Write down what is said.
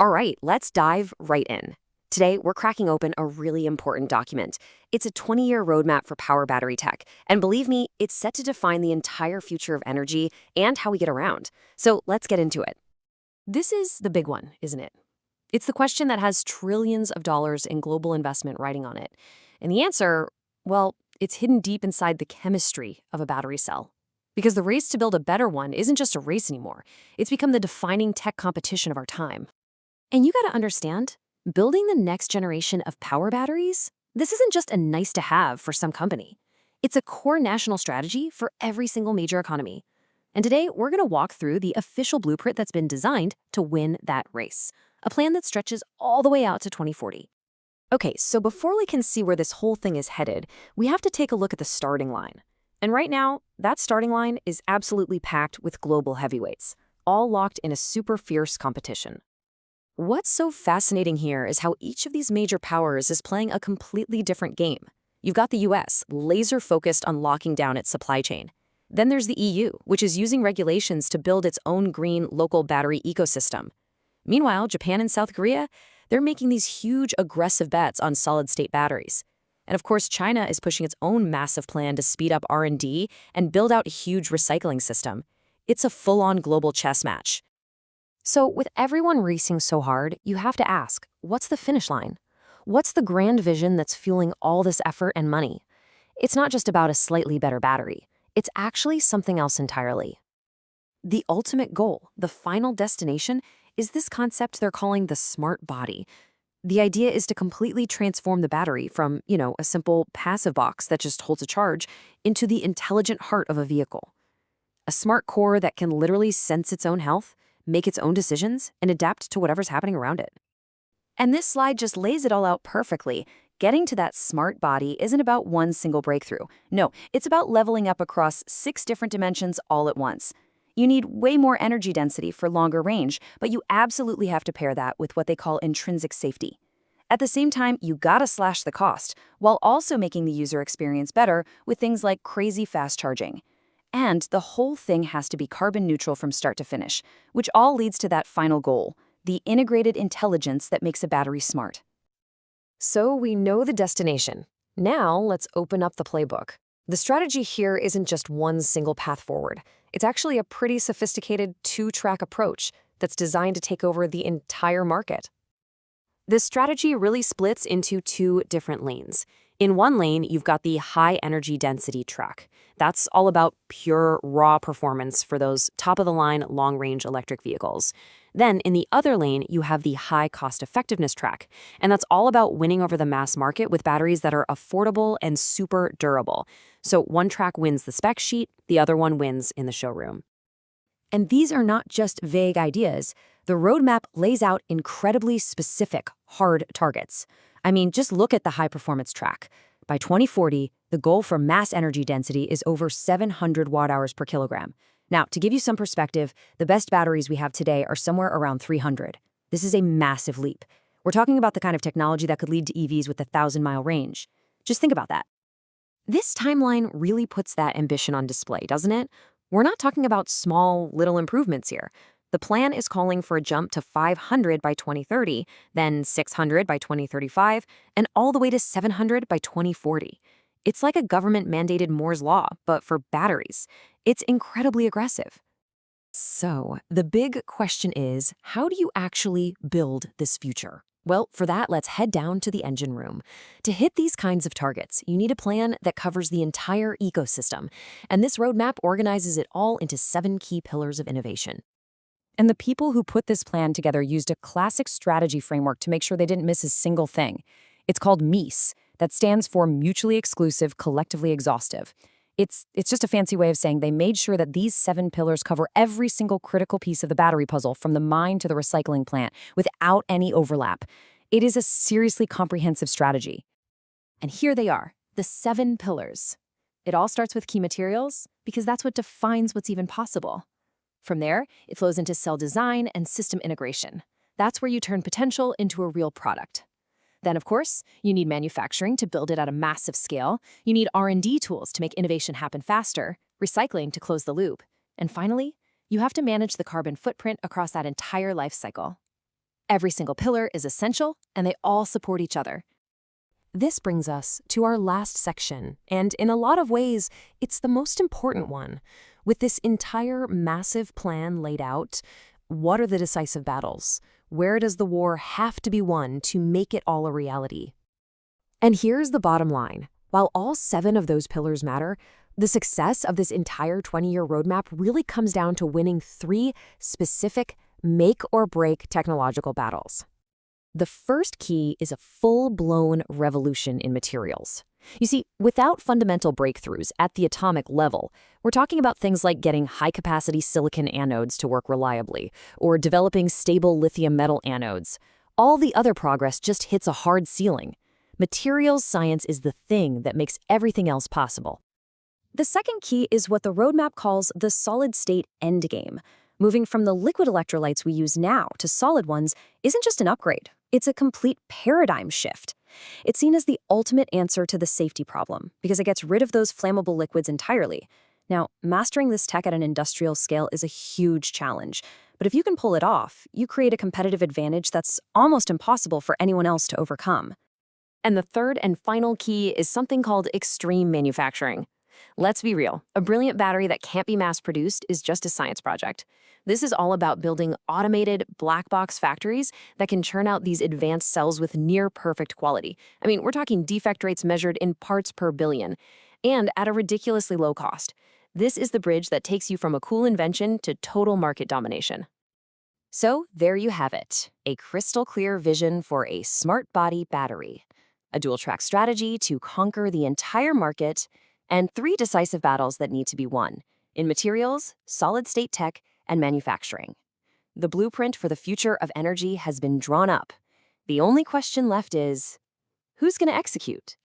All right, let's dive right in. Today, we're cracking open a really important document. It's a 20-year roadmap for power battery tech, and believe me, it's set to define the entire future of energy and how we get around. So let's get into it. This is the big one, isn't it? It's the question that has trillions of dollars in global investment riding on it. And the answer, well, it's hidden deep inside the chemistry of a battery cell. Because the race to build a better one isn't just a race anymore. It's become the defining tech competition of our time. And you gotta understand, building the next generation of power batteries, this isn't just a nice to have for some company. It's a core national strategy for every single major economy. And today, we're gonna walk through the official blueprint that's been designed to win that race, a plan that stretches all the way out to 2040. Okay, so before we can see where this whole thing is headed, we have to take a look at the starting line. And right now, that starting line is absolutely packed with global heavyweights, all locked in a super fierce competition. What's so fascinating here is how each of these major powers is playing a completely different game. You've got the US, laser-focused on locking down its supply chain. Then there's the EU, which is using regulations to build its own green local battery ecosystem. Meanwhile, Japan and South Korea, they're making these huge aggressive bets on solid-state batteries. And of course, China is pushing its own massive plan to speed up R&D and build out a huge recycling system. It's a full-on global chess match. So with everyone racing so hard, you have to ask, what's the finish line? What's the grand vision that's fueling all this effort and money? It's not just about a slightly better battery. It's actually something else entirely. The ultimate goal, the final destination, is this concept they're calling the smart body. The idea is to completely transform the battery from, a simple passive box that just holds a charge into the intelligent heart of a vehicle. A smart core that can literally sense its own health, make its own decisions, and adapt to whatever's happening around it. And this slide just lays it all out perfectly. Getting to that smart body isn't about one single breakthrough. No, it's about leveling up across 6 different dimensions all at once. You need way more energy density for longer range, but you absolutely have to pair that with what they call intrinsic safety. At the same time, you gotta slash the cost, while also making the user experience better with things like crazy fast charging. And the whole thing has to be carbon neutral from start to finish, which all leads to that final goal, the integrated intelligence that makes a battery smart. So we know the destination. Now let's open up the playbook. The strategy here isn't just one single path forward. It's actually a pretty sophisticated 2-track approach that's designed to take over the entire market. This strategy really splits into 2 different lanes. In one lane, you've got the high energy density track. That's all about pure, raw performance for those top-of-the-line, long-range electric vehicles. Then, in the other lane, you have the high cost-effectiveness track, and that's all about winning over the mass market with batteries that are affordable and super durable. So one track wins the spec sheet, the other one wins in the showroom. And these are not just vague ideas. The roadmap lays out incredibly specific, hard targets. I mean, just look at the high-performance track. By 2040, the goal for mass energy density is over 700 watt-hours per kilogram. Now, to give you some perspective, the best batteries we have today are somewhere around 300. This is a massive leap. We're talking about the kind of technology that could lead to EVs with a 1,000-mile range. Just think about that. This timeline really puts that ambition on display, doesn't it? We're not talking about small, little improvements here. The plan is calling for a jump to 500 by 2030, then 600 by 2035, and all the way to 700 by 2040. It's like a government-mandated Moore's Law, but for batteries. It's incredibly aggressive. So, the big question is, how do you actually build this future? Well, for that, let's head down to the engine room. To hit these kinds of targets, you need a plan that covers the entire ecosystem, and this roadmap organizes it all into 7 key pillars of innovation. And the people who put this plan together used a classic strategy framework to make sure they didn't miss a single thing. It's called MEES, that stands for Mutually Exclusive, Collectively Exhaustive. It's just a fancy way of saying they made sure that these 7 pillars cover every single critical piece of the battery puzzle, from the mine to the recycling plant, without any overlap. It is a seriously comprehensive strategy. And here they are, the 7 pillars. It all starts with key materials, because that's what defines what's even possible. From there, it flows into cell design and system integration. That's where you turn potential into a real product. Then, of course, you need manufacturing to build it at a massive scale. You need R&D tools to make innovation happen faster, recycling to close the loop. And finally, you have to manage the carbon footprint across that entire life cycle. Every single pillar is essential, and they all support each other. This brings us to our last section, and in a lot of ways, it's the most important one. With this entire massive plan laid out, what are the decisive battles? Where does the war have to be won to make it all a reality? And here's the bottom line. While all 7 of those pillars matter, the success of this entire 20-year roadmap really comes down to winning 3 specific make-or-break technological battles. The first key is a full-blown revolution in materials. You see, without fundamental breakthroughs at the atomic level, we're talking about things like getting high-capacity silicon anodes to work reliably, or developing stable lithium metal anodes. All the other progress just hits a hard ceiling. Materials science is the thing that makes everything else possible. The second key is what the roadmap calls the solid-state endgame. Moving from the liquid electrolytes we use now to solid ones isn't just an upgrade. It's a complete paradigm shift. It's seen as the ultimate answer to the safety problem because it gets rid of those flammable liquids entirely. Now, mastering this tech at an industrial scale is a huge challenge, but if you can pull it off, you create a competitive advantage that's almost impossible for anyone else to overcome. And the third and final key is something called extreme manufacturing. Let's be real, a brilliant battery that can't be mass-produced is just a science project. This is all about building automated black box factories that can churn out these advanced cells with near-perfect quality. I mean, we're talking defect rates measured in parts per billion, and at a ridiculously low cost. This is the bridge that takes you from a cool invention to total market domination. So there you have it, a crystal-clear vision for a smart body battery, a dual-track strategy to conquer the entire market, and 3 decisive battles that need to be won in materials, solid-state tech, and manufacturing. The blueprint for the future of energy has been drawn up. The only question left is, who's going to execute?